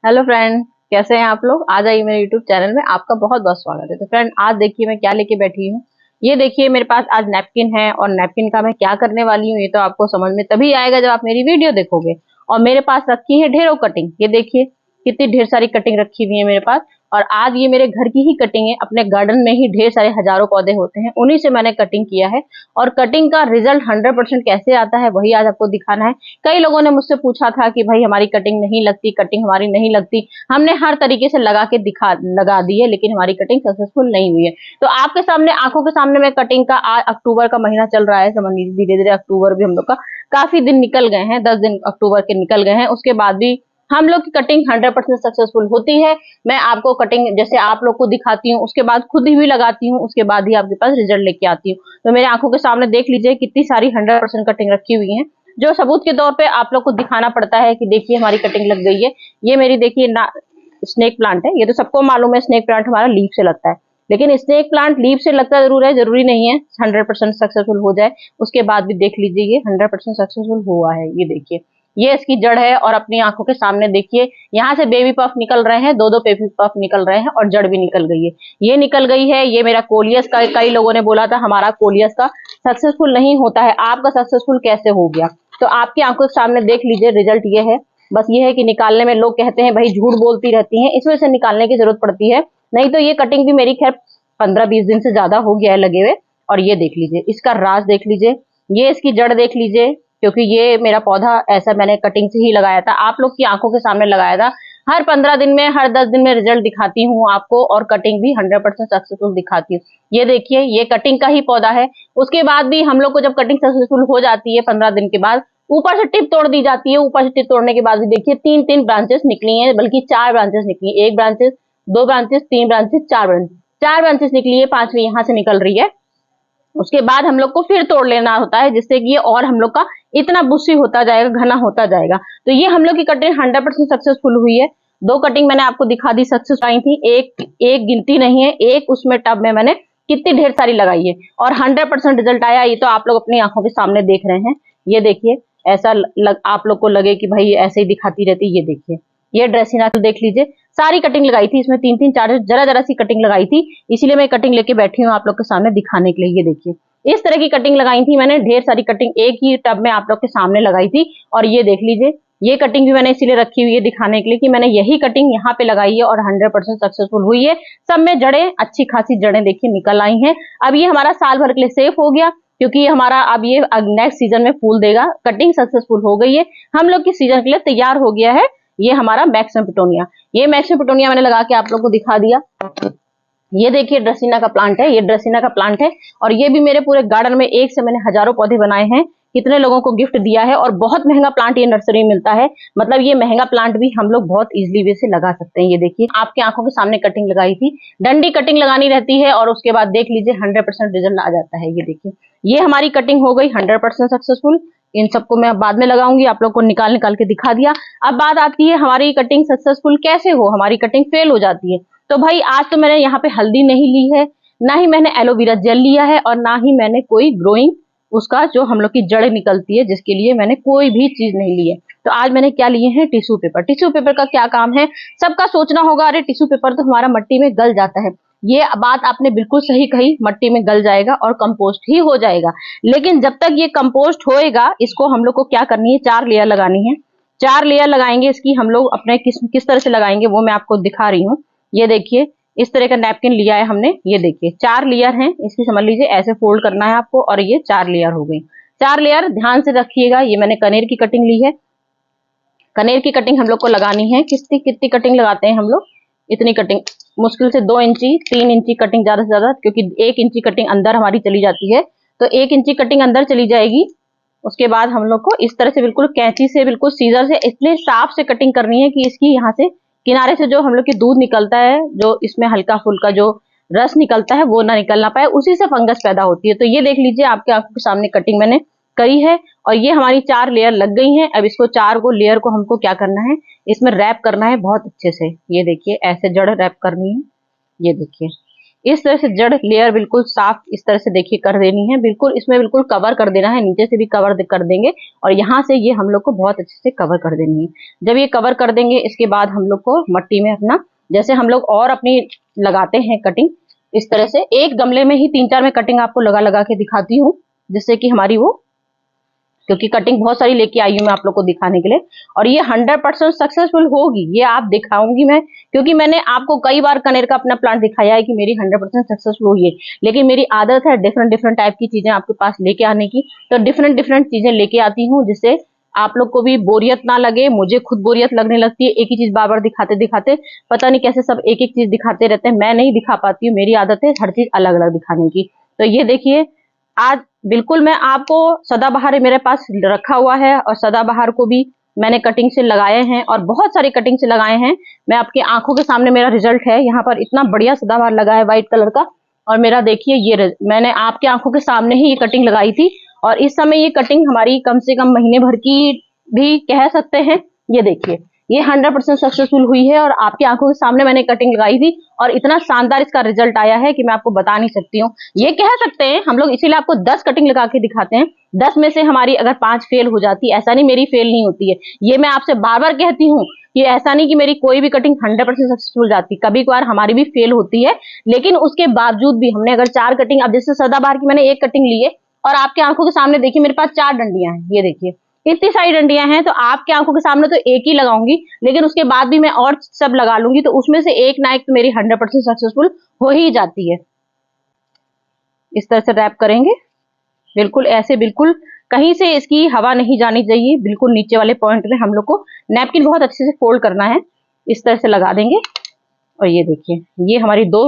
Hello friend, कैसे हैं आप लोग। आ जाइए मेरे यूट्यूब चैनल में, आपका बहुत बहुत स्वागत है। तो फ्रेंड, आज देखिए मैं क्या लेके बैठी हूँ। ये देखिए मेरे पास आज नैपकिन है और नैपकिन का मैं क्या करने वाली हूँ ये तो आपको समझ में तभी आएगा जब आप मेरी वीडियो देखोगे। और मेरे पास रखी है ढेरों कटिंग। ये देखिए कितनी ढेर सारी कटिंग रखी हुई है मेरे पास। और आज ये मेरे घर की ही कटिंग है। अपने गार्डन में ही ढेर सारे हजारों पौधे होते हैं, उन्हीं से मैंने कटिंग किया है। और कटिंग का रिजल्ट 100% कैसे आता है वही आज आपको दिखाना है। कई लोगों ने मुझसे पूछा था कि भाई हमारी कटिंग नहीं लगती, कटिंग हमारी नहीं लगती। हमने हर तरीके से लगा दी है, लेकिन हमारी कटिंग सक्सेसफुल नहीं हुई है। तो आपके सामने, आंखों के सामने मैं कटिंग का, आज अक्टूबर का महीना चल रहा है, समझ लीजिए धीरे धीरे अक्टूबर भी हम लोग का काफी दिन निकल गए हैं, 10 दिन अक्टूबर के निकल गए हैं। उसके बाद भी हम लोग की कटिंग 100% सक्सेसफुल होती है। मैं आपको कटिंग जैसे आप लोग को दिखाती हूँ, उसके बाद खुद ही लगाती हूँ, उसके बाद ही आपके पास रिजल्ट लेके आती हूँ। तो मेरे आंखों के सामने देख लीजिए कितनी सारी 100% कटिंग रखी हुई है, जो सबूत के तौर पे आप लोग को दिखाना पड़ता है कि देखिए हमारी कटिंग लग गई है। ये मेरी देखिए ना स्नेक प्लांट है। ये तो सबको मालूम है स्नेक प्लांट हमारा लीफ से लगता है, लेकिन स्नेक प्लांट लीफ से लगता जरूर है, जरूरी नहीं है 100% सक्सेसफुल हो जाए। उसके बाद भी देख लीजिए ये 100% सक्सेसफुल हुआ है। ये देखिए ये इसकी जड़ है और अपनी आंखों के सामने देखिए यहाँ से बेबी पफ निकल रहे हैं, दो दो बेबी पफ निकल रहे हैं और जड़ भी निकल गई है। ये निकल गई है। ये मेरा कोलियस का, कई लोगों ने बोला था हमारा कोलियस का सक्सेसफुल नहीं होता है, आपका सक्सेसफुल कैसे हो गया। तो आपकी आंखों के सामने देख लीजिए रिजल्ट ये है। बस ये है कि निकालने में लोग कहते हैं भाई झूठ बोलती रहती हैं, इस वजह से निकालने की जरूरत पड़ती है। नहीं तो ये कटिंग भी मेरी खैर 15-20 दिन से ज्यादा हो गया है लगे हुए। और ये देख लीजिए इसका राज देख लीजिए, ये इसकी जड़ देख लीजिए, क्योंकि ये मेरा पौधा ऐसा मैंने कटिंग से ही लगाया था, आप लोग की आंखों के सामने लगाया था। हर 15 दिन में, हर 10 दिन में रिजल्ट दिखाती हूँ आपको, और कटिंग भी 100% सक्सेसफुल दिखाती हूँ। ये देखिए ये कटिंग का ही पौधा है। उसके बाद भी हम लोग को जब कटिंग सक्सेसफुल हो जाती है 15 दिन के बाद, ऊपर से टिप तोड़ दी जाती है। ऊपर से टिप तोड़ने के बाद भी देखिए 3-3 ब्रांचेस निकली हैं, बल्कि 4 ब्रांचेस निकली हैं। एक ब्रांचेस, दो ब्रांचेस, 3 ब्रांचेस, 4 ब्रांचेस, 4 ब्रांचेस निकली है, 5वीं यहाँ से निकल रही है। उसके बाद हम लोग को फिर तोड़ लेना होता है, जिससे कि ये और हम लोग का इतना बुशी होता जाएगा, घना होता जाएगा। तो ये हम लोग की कटिंग 100% सक्सेसफुल हुई है। 2 कटिंग मैंने आपको दिखा दी, सक्सेस आई थी। एक एक गिनती नहीं है, एक उसमें टब में मैंने कितनी ढेर सारी लगाई है और 100% रिजल्ट आया। ये तो आप लोग अपनी आंखों के सामने देख रहे हैं। ये देखिए ऐसा आप लोग को लगे कि भाई ऐसे ही दिखाती रहती। ये देखिए ये ड्रेसिना देख लीजिए, सारी कटिंग लगाई थी इसमें, 3-3 4 जरा जरा सी कटिंग लगाई थी, इसीलिए मैं कटिंग लेके बैठी हूँ आप लोग के सामने दिखाने के लिए। ये देखिए इस तरह की कटिंग लगाई थी मैंने, ढेर सारी कटिंग एक ही टब में आप लोग के सामने लगाई थी। और ये देख लीजिए ये कटिंग भी मैंने इसीलिए रखी हुई है दिखाने के लिए कि मैंने यही कटिंग यहाँ पे लगाई है और 100% सक्सेसफुल हुई है। सब में जड़ें, अच्छी खासी जड़ें देखिए निकल आई हैं। अब ये हमारा साल भर के लिए सेफ हो गया, क्योंकि ये हमारा अब ये नेक्स्ट सीजन में फूल देगा। कटिंग सक्सेसफुल हो गई है, हम लोग की सीजन के लिए तैयार हो गया है। ये हमारा मैक्सिमम पिटोनिया, ये मैक्सिमम पिटोनिया मैंने लगा के आप लोग को दिखा दिया। ये देखिए ड्रेसिना का प्लांट है, ये ड्रेसिना का प्लांट है। और ये भी मेरे पूरे गार्डन में एक से मैंने हजारों पौधे बनाए हैं, कितने लोगों को गिफ्ट दिया है। और बहुत महंगा प्लांट ये नर्सरी में मिलता है, मतलब ये महंगा प्लांट भी हम लोग बहुत इजीली वे से लगा सकते हैं। ये देखिए आपकी आंखों के सामने कटिंग लगाई थी, डंडी कटिंग लगानी रहती है और उसके बाद देख लीजिए 100% रिजल्ट आ जाता है। ये देखिए ये हमारी कटिंग हो गई 100% सक्सेसफुल। इन सबको मैं बाद में लगाऊंगी, आप लोग को निकाल निकाल के दिखा दिया। अब बात आती है हमारी कटिंग सक्सेसफुल कैसे हो, हमारी कटिंग फेल हो जाती है। तो भाई आज तो मैंने यहाँ पे हल्दी नहीं ली है, ना ही मैंने एलोवेरा जेल लिया है, और ना ही मैंने कोई ग्रोइंग उसका जो हम लोग की जड़ निकलती है जिसके लिए मैंने कोई भी चीज नहीं ली है। तो आज मैंने क्या लिए हैं, टिश्यू पेपर। टिश्यू पेपर का क्या काम है, सबका सोचना होगा अरे टिश्यू पेपर तो हमारा मिट्टी में गल जाता है। ये बात आपने बिल्कुल सही कही, मिट्टी में गल जाएगा और कंपोस्ट ही हो जाएगा। लेकिन जब तक ये कंपोस्ट होएगा, इसको हम लोग को क्या करनी है, 4 लेयर लगानी है। 4 लेयर लगाएंगे इसकी हम लोग, अपने किस तरह से लगाएंगे वो मैं आपको दिखा रही हूँ। ये देखिए इस तरह का नैपकिन लिया है हमने। ये देखिए 4 लेयर हैं इसकी, समझ लीजिए ऐसे फोल्ड करना है आपको, और ये 4 लेयर हो गई। 4 लेयर ध्यान से रखिएगा। ये मैंने कनेर की कटिंग ली है, कनेर की कटिंग हम लोग को लगानी है। कितनी कितनी कटिंग लगाते हैं हम लोग, इतनी कटिंग, मुश्किल से 2 इंची 3 इंची कटिंग ज्यादा से ज्यादा, क्योंकि 1 इंची कटिंग अंदर हमारी चली जाती है, तो 1 इंची कटिंग अंदर चली जाएगी। उसके बाद हम लोग को इस तरह से बिल्कुल कैंची से, बिल्कुल सीजर से इतने साफ से कटिंग करनी है कि इसकी यहाँ से किनारे से जो हम लोग की दूध निकलता है, जो इसमें हल्का फुल्का जो रस निकलता है वो ना निकलना पाए, उसी से फंगस पैदा होती है। तो ये देख लीजिए आपके आंखों के सामने कटिंग मैंने करी है, और ये हमारी 4 लेयर लग गई हैं। अब इसको 4 को लेयर को हमको क्या करना है, इसमें रैप करना है बहुत अच्छे से। ये देखिए ऐसे जड़ रैप करनी है। ये देखिए इस तरह से जड़ लेयर बिल्कुल साफ इस तरह से देखिए कर देनी है, बिल्कुल इसमें बिल्कुल कवर कर देना है, नीचे से भी कवर कर देंगे और यहाँ से ये हम लोग को बहुत अच्छे से कवर कर देनी है। जब ये कवर कर देंगे इसके बाद हम लोग को मट्टी में अपना, जैसे हम लोग और अपनी लगाते हैं कटिंग, इस तरह से एक गमले में ही 3-4 में कटिंग आपको लगा लगा के दिखाती हूँ, जिससे कि हमारी वो, क्योंकि कटिंग बहुत सारी लेके आई हूँ मैं आप लोग को दिखाने के लिए, और ये 100% सक्सेसफुल होगी, ये आप दिखाऊंगी मैं, क्योंकि मैंने आपको कई बार कनेर का अपना प्लांट दिखाया है कि मेरी 100% सक्सेसफुल हुई है। लेकिन मेरी आदत है डिफरेंट टाइप की चीजें आपके पास लेके आने की, तो डिफरेंट चीजें लेके आती हूँ, जिससे आप लोग को भी बोरियत ना लगे। मुझे खुद बोरियत लगने लगती है एक ही चीज बार बार दिखाते दिखाते, पता नहीं कैसे सब एक एक चीज दिखाते रहते हैं, मैं नहीं दिखा पाती हूँ, मेरी आदत है हर चीज अलग अलग दिखाने की। तो ये देखिए आज बिल्कुल मैं आपको सदाबहार मेरे पास रखा हुआ है, और सदाबहार को भी मैंने कटिंग से लगाए हैं और बहुत सारी कटिंग से लगाए हैं। मैं आपकी आंखों के सामने मेरा रिजल्ट है, यहाँ पर इतना बढ़िया सदाबहार लगा है व्हाइट कलर का, और मेरा देखिए ये मैंने आपके आंखों के सामने ही ये कटिंग लगाई थी, और इस समय ये कटिंग हमारी कम से कम महीने भर की भी कह सकते हैं। ये देखिए ये 100% सक्सेसफुल हुई है, और आपकी आंखों के सामने मैंने कटिंग लगाई थी, और इतना शानदार इसका रिजल्ट आया है कि मैं आपको बता नहीं सकती हूँ। ये कह सकते हैं हम लोग, इसीलिए आपको 10 कटिंग लगा के दिखाते हैं, 10 में से हमारी अगर 5 फेल हो जाती, ऐसा नहीं मेरी फेल नहीं होती है, ये मैं आपसे बार बार कहती हूँ कि ऐसा नहीं कि मेरी कोई भी कटिंग 100% सक्सेसफुल जाती, कभी कभार हमारी भी फेल होती है, लेकिन उसके बावजूद भी हमने अगर 4 कटिंग, अब जैसे सदाबहार की मैंने 1 कटिंग ली है, और आपके आंखों के सामने देखिए मेरे पास 4 डंडियां हैं, ये देखिए इतनी सारी डंडियां हैं, तो आपके आंखों के सामने तो एक ही लगाऊंगी, लेकिन उसके बाद भी मैं और सब लगा लूंगी, तो उसमें से एक ना एक तो मेरी 100% सक्सेसफुल हो ही जाती है। इस तरह से रैप करेंगे, बिल्कुल ऐसे, बिल्कुल कहीं से इसकी हवा नहीं जानी चाहिए, बिल्कुल नीचे वाले पॉइंट में हम लोग को नैपकिन बहुत अच्छे से फोल्ड करना है, इस तरह से लगा देंगे। और ये देखिए ये हमारी 2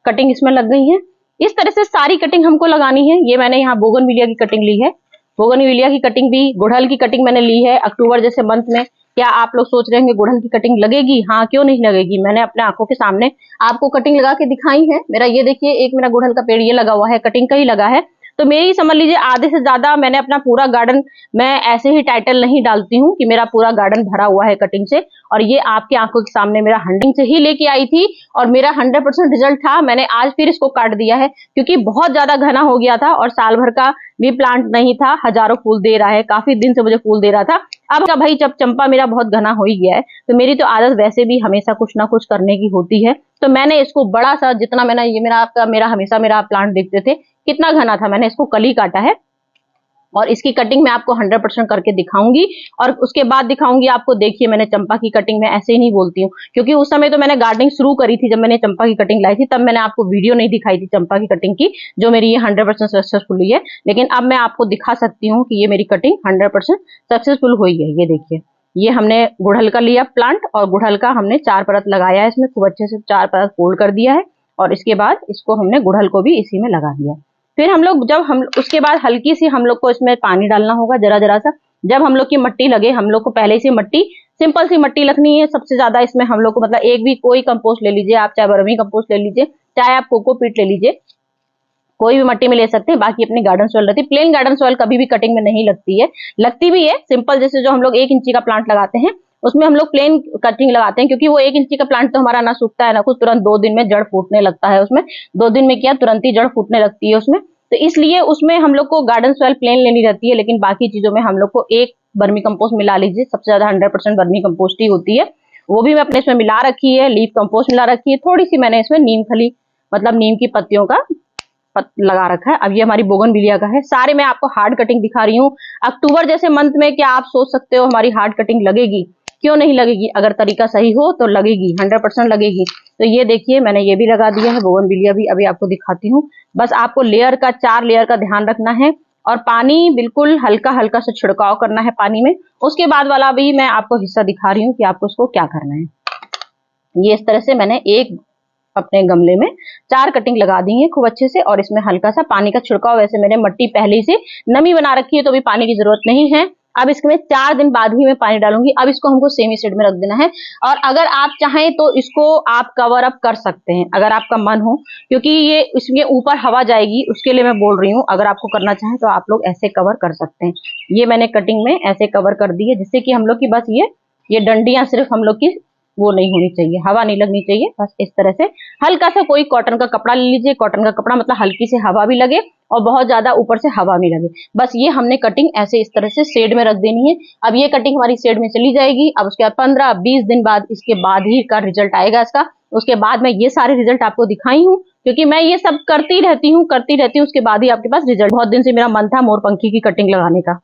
कटिंग इसमें लग गई है। इस तरह से सारी कटिंग हमको लगानी है। ये मैंने यहाँ बोगनविलिया की कटिंग ली है, बोगनविलिया की कटिंग भी, गुड़हल की कटिंग मैंने ली है अक्टूबर जैसे मंथ में। क्या आप लोग सोच रहे होंगे गुड़हल की कटिंग लगेगी? हाँ, क्यों नहीं लगेगी, मैंने अपने आंखों के सामने आपको कटिंग लगा के दिखाई है। मेरा ये देखिए एक मेरा गुड़हल का पेड़ ये लगा हुआ है, कटिंग का ही लगा है। तो मेरी समझ लीजिए आधे से ज्यादा मैंने अपना पूरा गार्डन, मैं ऐसे ही टाइटल नहीं डालती हूँ कि मेरा पूरा गार्डन भरा हुआ है कटिंग से, और ये आपकी आंखों के सामने मेरा हंडिंग से ही लेके आई थी, और मेरा 100% रिजल्ट था। मैंने आज फिर इसको काट दिया है क्योंकि बहुत ज्यादा घना हो गया था, और साल भर का भी प्लांट नहीं था, हजारों फूल दे रहा है, काफी दिन से मुझे फूल दे रहा था। अब का भाई जब चंपा मेरा बहुत घना हो ही गया है, तो मेरी तो आदत वैसे भी हमेशा कुछ ना कुछ करने की होती है, तो मैंने इसको बड़ा सा, जितना मैंने ये मेरा हमेशा मेरा प्लांट देखते थे कितना घना था, मैंने इसको कल ही काटा है, और इसकी कटिंग मैं आपको 100% करके दिखाऊंगी, और उसके बाद दिखाऊंगी आपको। देखिए मैंने चंपा की कटिंग में ऐसे ही नहीं बोलती हूँ, क्योंकि उस समय तो मैंने गार्डनिंग शुरू करी थी, जब मैंने चंपा की कटिंग लाई थी तब मैंने आपको वीडियो नहीं दिखाई थी चंपा की कटिंग की, जो मेरी ये 100% सक्सेसफुल हुई है। लेकिन अब मैं आपको दिखा सकती हूँ कि ये मेरी कटिंग 100% सक्सेसफुल हुई है। ये देखिए ये हमने गुड़हल का लिया प्लांट, और गुड़हल का हमने 4 परत लगाया है, इसमें खूब अच्छे से 4 परत फोल्ड कर दिया है, और इसके बाद इसको हमने गुड़हल को भी इसी में लगा दिया। फिर हम लोग जब हम उसके बाद हल्की सी हम लोग को इसमें पानी डालना होगा, जरा जरा सा, जब हम लोग की मट्टी लगे, हम लोग को पहले से मट्टी, सिंपल सी मट्टी रखनी है सबसे ज्यादा इसमें हम लोग को, मतलब एक भी कोई कंपोस्ट ले लीजिए आप, चाहे वर्मी कंपोस्ट ले लीजिए, चाहे आप कोकोपीट ले लीजिए, कोई भी मट्टी में ले सकते हैं। बाकी अपनी गार्डन सॉइल रहती है, प्लेन गार्डन सॉइल कभी भी कटिंग में नहीं लगती है, लगती भी है सिंपल, जैसे जो हम लोग 1 इंची का प्लांट लगाते हैं उसमें हम लोग प्लेन कटिंग लगाते हैं, क्योंकि वो 1 इंची का प्लांट तो हमारा ना सूखता है ना कुछ, तुरंत 2 दिन में जड़ फूटने लगता है उसमें, 2 दिन में क्या तुरंत ही जड़ फूटने लगती है उसमें, तो इसलिए उसमें हम लोग को गार्डन सॉइल प्लेन लेनी रहती है। लेकिन बाकी चीजों में हम लोग को एक वर्मी कंपोस्ट मिला लीजिए, सबसे ज्यादा 100% वर्मी कंपोस्ट ही होती है, वो भी मैं अपने इसमें मिला रखी है, लीफ कंपोस्ट मिला रखी है, थोड़ी सी मैंने इसमें नीम खली, मतलब नीम की पत्तियों का लगा रखा है। अब ये हमारी बोगनविलिया का है, सारे मैं आपको हार्ड कटिंग दिखा रही हूँ। अक्टूबर जैसे मंथ में क्या आप सोच सकते हो हमारी हार्ड कटिंग लगेगी? क्यों नहीं लगेगी, अगर तरीका सही हो तो लगेगी, 100% लगेगी। तो ये देखिए मैंने ये भी लगा दिया है, बोगनविलिया भी अभी आपको दिखाती हूँ। बस आपको लेयर का, 4 लेयर का ध्यान रखना है, और पानी बिल्कुल हल्का हल्का से छिड़काव करना है पानी में। उसके बाद वाला भी मैं आपको हिस्सा दिखा रही हूँ कि आपको उसको क्या करना है। ये इस तरह से मैंने एक अपने गमले में 4 कटिंग लगा दी है खूब अच्छे से, और इसमें हल्का सा पानी का छिड़काव, वैसे मैंने मट्टी पहले से नमी बना रखी है तो भी पानी की जरूरत नहीं है। अब इसमें 4 दिन बाद ही मैं पानी डालूंगी। अब इसको हमको सेमी शेड में रख देना है, और अगर आप चाहें तो इसको आप कवर अप कर सकते हैं अगर आपका मन हो, क्योंकि ये इसके ऊपर हवा जाएगी, उसके लिए मैं बोल रही हूँ। अगर आपको करना चाहें तो आप लोग ऐसे कवर कर सकते हैं। ये मैंने कटिंग में ऐसे कवर कर दी है, जिससे कि हम लोग की बस ये डंडियां सिर्फ हम लोग की वो नहीं होनी चाहिए, हवा नहीं लगनी चाहिए। बस इस तरह से हल्का सा कोई कॉटन का कपड़ा ले लीजिए, कॉटन का कपड़ा मतलब हल्की सी हवा भी लगे और बहुत ज्यादा ऊपर से हवा भी लगे। बस ये हमने कटिंग ऐसे इस तरह से शेड में रख देनी है। अब ये कटिंग हमारी शेड में चली जाएगी। अब उसके बाद 15-20 दिन बाद इसके बाद ही का रिजल्ट आएगा इसका। उसके बाद मैं ये सारे रिजल्ट आपको दिखाई हूँ, क्योंकि मैं ये सब करती रहती हूँ उसके बाद ही आपके पास रिजल्ट। बहुत दिन से मेरा मन था मोरपंखी की कटिंग लगाने का,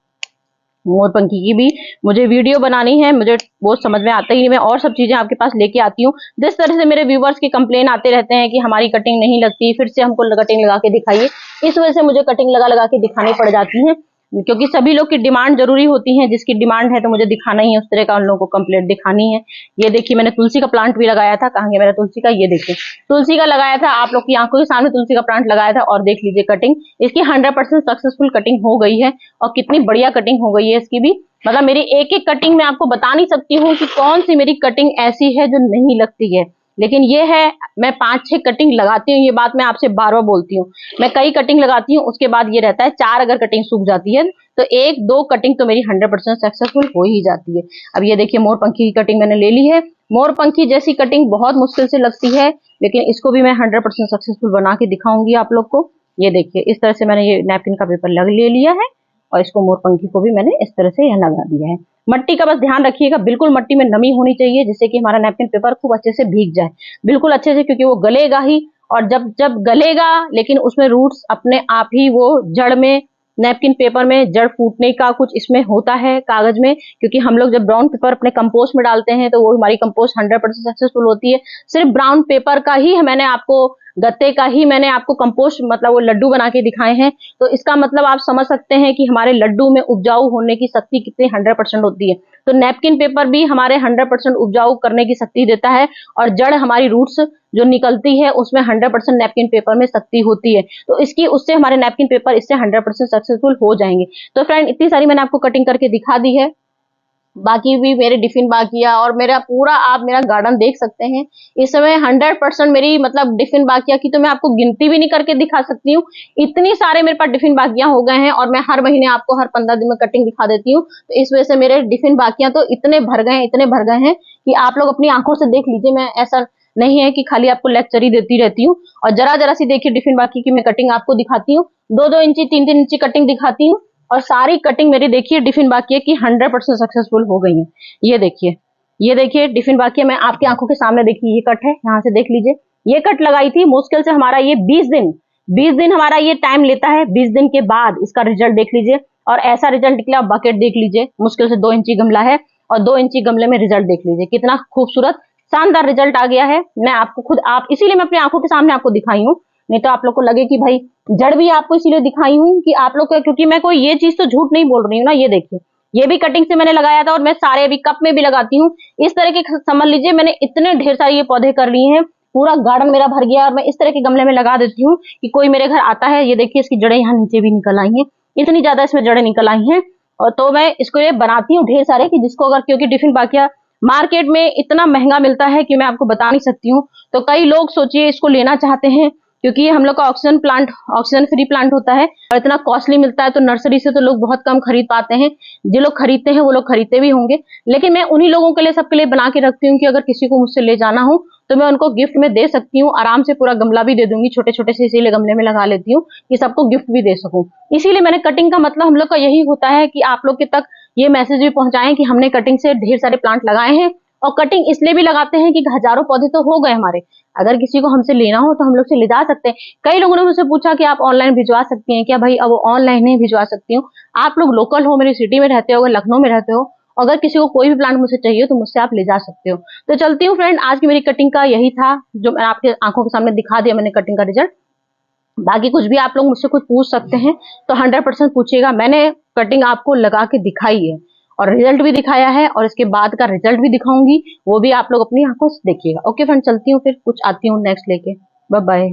मोरपंखी की भी मुझे वीडियो बनानी है, मुझे वो समझ में आता ही नहीं। मैं और सब चीजें आपके पास लेके आती हूँ। जिस तरह से मेरे व्यूवर्स के कंप्लेन आते रहते हैं कि हमारी कटिंग नहीं लगती, फिर से हमको कटिंग लगा के दिखाइए, इस वजह से मुझे कटिंग लगा लगा के दिखानी पड़ जाती है, क्योंकि सभी लोग की डिमांड जरूरी होती है। जिसकी डिमांड है तो मुझे दिखाना ही है, उस तरह का उन लोगों को कंप्लेंट दिखानी है। ये देखिए मैंने तुलसी का प्लांट भी लगाया था, कहाँ गया मेरा तुलसी का, ये देखिए तुलसी का लगाया था, आप लोग की आंखों के सामने तुलसी का प्लांट लगाया था। और देख लीजिए कटिंग इसकी 100% सक्सेसफुल कटिंग हो गई है, और कितनी बढ़िया कटिंग हो गई है इसकी भी। मतलब मेरी एक एक कटिंग मैं आपको बता नहीं सकती हूँ कि कौन सी मेरी कटिंग ऐसी है जो नहीं लगती है, लेकिन ये है मैं 5-6 कटिंग लगाती हूँ। ये बात मैं आपसे बार बार बोलती हूँ, मैं कई कटिंग लगाती हूँ, उसके बाद ये रहता है 4 अगर कटिंग सूख जाती है तो 1-2 कटिंग तो मेरी 100% सक्सेसफुल हो ही जाती है। अब ये देखिए मोरपंखी की कटिंग मैंने ले ली है। मोरपंखी जैसी कटिंग बहुत मुश्किल से लगती है, लेकिन इसको भी मैं 100% सक्सेसफुल बना के दिखाऊंगी आप लोग को। ये देखिए इस तरह से मैंने ये नैपकिन का पेपर ले लिया है, और इसको मोरपंखी को भी मैंने इस तरह से यहाँ लगा दिया है। मट्टी का बस ध्यान रखिएगा, बिल्कुल मट्टी में नमी होनी चाहिए, जिससे कि हमारा नैपकिन पेपर खूब अच्छे से भीग जाए, बिल्कुल अच्छे से, क्योंकि वो गलेगा ही। और जब जब गलेगा, लेकिन उसमें रूट्स अपने आप ही वो जड़ में, नैपकिन पेपर में जड़ फूटने का कुछ इसमें होता है कागज में, क्योंकि हम लोग जब ब्राउन पेपर अपने कंपोस्ट में डालते हैं तो वो हमारी कंपोस्ट 100% सक्सेसफुल होती है। सिर्फ ब्राउन पेपर का ही मैंने आपको, गत्ते का ही मैंने आपको कंपोस्ट मतलब वो लड्डू बना के दिखाए हैं। तो इसका मतलब आप समझ सकते हैं कि हमारे लड्डू में उपजाऊ होने की शक्ति कितनी 100% होती है। तो नैपकिन पेपर भी हमारे 100% उपजाऊ करने की शक्ति देता है, और जड़ हमारी रूट्स जो निकलती है उसमें 100% नैपकिन पेपर में शक्ति होती है। तो इसकी उससे हमारे नैपकिन पेपर इससे 100% सक्सेसफुल हो जाएंगे। तो फ्रेंड इतनी सारी मैंने आपको कटिंग करके दिखा दी है, बाकी भी मेरे टिफिन बाकिया और मेरा पूरा आप मेरा गार्डन देख सकते हैं। इस समय 100% मेरी मतलब टिफिन बाकिया की तो मैं आपको गिनती भी नहीं करके दिखा सकती हूँ, इतनी सारे मेरे पास टिफिन बाकिया हो गए हैं। और मैं हर महीने आपको हर 15 दिन में कटिंग दिखा देती हूँ, तो इस वजह से मेरे टिफिन बाकिया तो इतने भर गए हैं कि आप लोग अपनी आंखों से देख लीजिए। मैं ऐसा नहीं है कि खाली आपको लेक्चर ही देती रहती हूँ। और जरा जरा सी देखिए टिफिन बाकी की मैं कटिंग आपको दिखाती हूँ, 2-2 इंची 3-3 इंची कटिंग दिखाती हूँ। और सारी कटिंग मेरी देखिए टिफिन बाकिया की 100% सक्सेसफुल हो गई है। ये देखिए टिफिन बाकिया मैं आपकी आंखों के सामने, देखिए ये कट है, यहाँ से देख लीजिए। ये कट लगाई थी मुश्किल से हमारा ये 20 दिन हमारा ये टाइम लेता है। 20 दिन के बाद इसका रिजल्ट देख लीजिए, और ऐसा रिजल्ट निकला। बकेट देख लीजिए, मुश्किल से 2 इंची गमला है, और 2 इंची गमले में रिजल्ट देख लीजिए, कितना खूबसूरत शानदार रिजल्ट आ गया है। मैं आपको खुद आप इसीलिए मैं अपनी आंखों के सामने आपको दिखाई हूँ, नहीं तो आप लोग को लगे कि भाई जड़ भी आपको इसीलिए दिखाई हूँ कि आप लोग, क्योंकि मैं कोई ये चीज तो झूठ नहीं बोल रही हूँ ना। ये देखिए ये भी कटिंग से मैंने लगाया था, और मैं सारे अभी कप में भी लगाती हूँ। इस तरह के समझ लीजिए मैंने इतने ढेर सारे ये पौधे कर लिए हैं, पूरा गार्डन मेरा भर गया। और मैं इस तरह के गमले में लगा देती हूँ कि कोई मेरे घर आता है, ये देखिए इसकी जड़ें यहाँ नीचे भी निकल आई हैं, इतनी ज्यादा इसमें जड़ें निकल आई हैं। और तो मैं इसको ये बनाती हूँ ढेर सारे, कि जिसको अगर, क्योंकि टिफिन बाकिया मार्केट में इतना महंगा मिलता है कि मैं आपको बता नहीं सकती हूँ। तो कई लोग सोचिए इसको लेना चाहते हैं, क्योंकि ये हम लोग का ऑक्सीजन फ्री प्लांट होता है, और इतना कॉस्टली मिलता है, तो नर्सरी से तो लोग बहुत कम खरीद पाते हैं। जो लोग खरीदते हैं वो लोग खरीदते भी होंगे, लेकिन मैं उन्हीं लोगों के लिए, सबके लिए बना के रखती हूँ कि अगर किसी को मुझसे ले जाना हो तो मैं उनको गिफ्ट में दे सकती हूँ। आराम से पूरा गमला भी दे दूंगी, छोटे छोटे से इसीलिए गमले में लगा लेती हूँ कि सबको गिफ्ट भी दे सकूं। इसीलिए मैंने कटिंग का मतलब हम लोग का यही होता है कि आप लोग के तक ये मैसेज भी पहुंचाएं कि हमने कटिंग से ढेर सारे प्लांट लगाए हैं। और कटिंग इसलिए भी लगाते हैं कि हजारों पौधे तो हो गए हमारे, अगर किसी को हमसे लेना हो तो हम लोग से ले जा सकते हैं। कई लोगों ने मुझसे पूछा कि आप ऑनलाइन भिजवा सकती हैं क्या? भाई अब ऑनलाइन नहीं भिजवा सकती हूँ। आप लोग लोकल हो, मेरी सिटी में रहते हो, लखनऊ में रहते हो, अगर किसी को कोई भी प्लांट मुझसे चाहिए तो मुझसे आप ले जा सकते हो। तो चलती हूँ फ्रेंड, आज की मेरी कटिंग का यही था जो मैं आपके आंखों के सामने दिखा दिया मैंने कटिंग का रिजल्ट। बाकी कुछ भी आप लोग मुझसे कुछ पूछ सकते हैं तो 100% पूछिएगा। मैंने कटिंग आपको लगा के दिखाई है, और रिजल्ट भी दिखाया है, और इसके बाद का रिजल्ट भी दिखाऊंगी, वो भी आप लोग अपनी आंखों से देखिएगा। ओके फ्रेंड, चलती हूँ फिर, कुछ आती हूँ नेक्स्ट लेके। Bye bye.